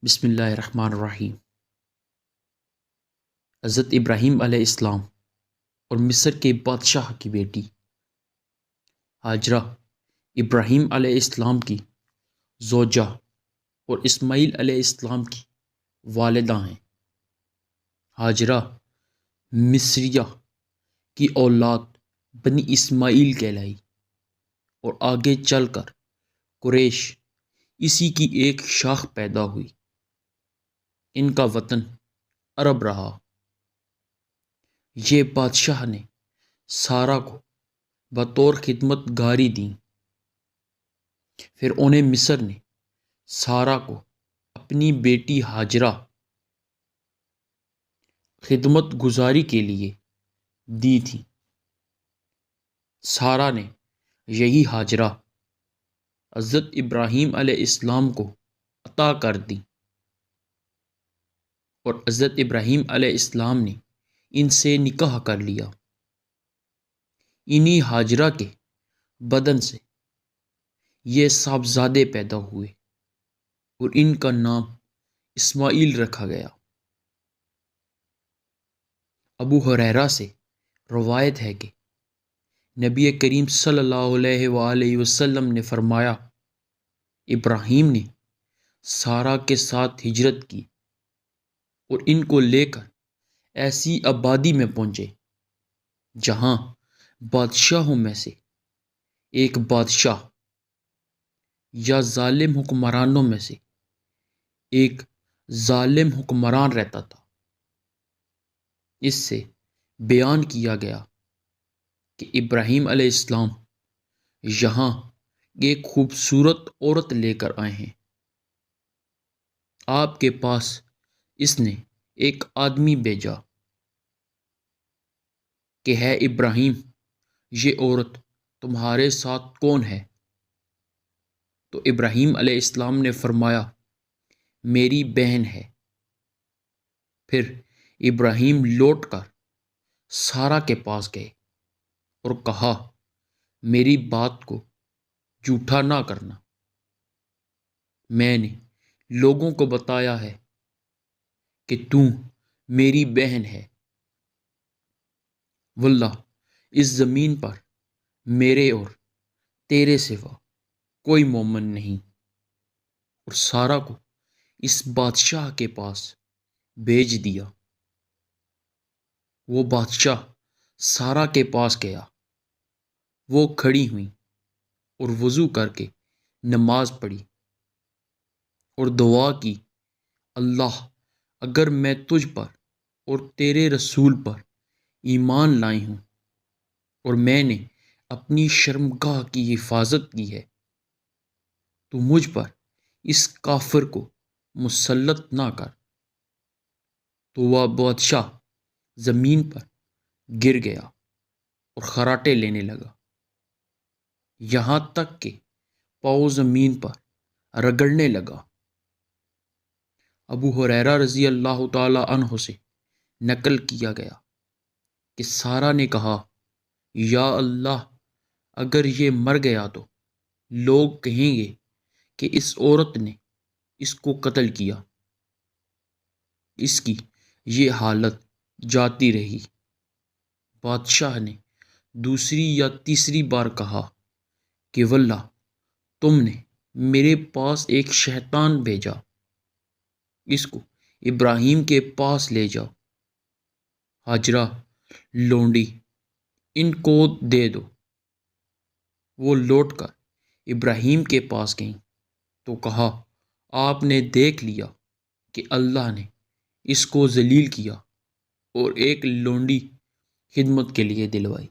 بسم اللہ الرحمن الرحیم۔ حضرت ابراہیم علیہ السلام اور مصر کے بادشاہ کی بیٹی ہاجرہ ابراہیم علیہ السلام کی زوجہ اور اسماعیل علیہ السلام کی والدہ ہیں۔ ہاجرہ مصریہ کی اولاد بنی اسماعیل کہلائی اور آگے چل کر قریش اسی کی ایک شاخ پیدا ہوئی۔ ان کا وطن عرب رہا۔ یہ بادشاہ نے سارہ کو بطور خدمت گاری دیں۔ پھر انہیں مصر نے سارہ کو اپنی بیٹی ہاجرہ خدمت گزاری کے لیے دی تھی۔ سارہ نے یہی ہاجرہ حضرت ابراہیم علیہ السلام کو عطا کر دی اور حضرت ابراہیم علیہ السلام نے ان سے نکاح کر لیا۔ انہی ہاجرہ کے بدن سے یہ صاحبزادے پیدا ہوئے اور ان کا نام اسماعیل رکھا گیا۔ ابو ہریرہ سے روایت ہے کہ نبی کریم صلی اللہ علیہ وآلہ وسلم نے فرمایا، ابراہیم نے سارہ کے ساتھ ہجرت کی اور ان کو لے کر ایسی آبادی میں پہنچے جہاں بادشاہوں میں سے ایک بادشاہ یا ظالم حکمرانوں میں سے ایک ظالم حکمران رہتا تھا۔ اس سے بیان کیا گیا کہ ابراہیم علیہ السلام یہاں ایک خوبصورت عورت لے کر آئے ہیں۔ آپ کے پاس اس نے ایک آدمی بھیجا کہ ہے ابراہیم، یہ عورت تمہارے ساتھ کون ہے؟ تو ابراہیم علیہ السلام نے فرمایا، میری بہن ہے۔ پھر ابراہیم لوٹ کر سارہ کے پاس گئے اور کہا، میری بات کو جھوٹا نہ کرنا، میں نے لوگوں کو بتایا ہے کہ میری بہن ہے۔ واللہ اس زمین پر میرے اور تیرے سوا کوئی مومن نہیں۔ اور سارہ کو اس بادشاہ کے پاس بھیج دیا۔ وہ بادشاہ سارہ کے پاس گیا۔ وہ کھڑی ہوئیں اور وضو کر کے نماز پڑھی اور دعا کی، اللہ اگر میں تجھ پر اور تیرے رسول پر ایمان لائی ہوں اور میں نے اپنی شرمگاہ کی حفاظت کی ہے تو مجھ پر اس کافر کو مسلط نہ کر۔ تو وہ بادشاہ زمین پر گر گیا اور خراٹے لینے لگا، یہاں تک کہ پاؤں زمین پر رگڑنے لگا۔ ابو ہریرہ رضی اللہ تعالی عنہ سے نقل کیا گیا کہ سارہ نے کہا، یا اللہ اگر یہ مر گیا تو لوگ کہیں گے کہ اس عورت نے اس کو قتل کیا۔ اس کی یہ حالت جاتی رہی۔ بادشاہ نے دوسری یا تیسری بار کہا کہ واللہ تم نے میرے پاس ایک شیطان بھیجا، اس کو ابراہیم کے پاس لے جاؤ۔ ہاجرہ لونڈی، ان کو دے دو۔ وہ لوٹ کر ابراہیم کے پاس گئیں تو کہا، آپ نے دیکھ لیا کہ اللہ نے اس کو ذلیل کیا اور ایک لونڈی خدمت کے لیے دلوائی۔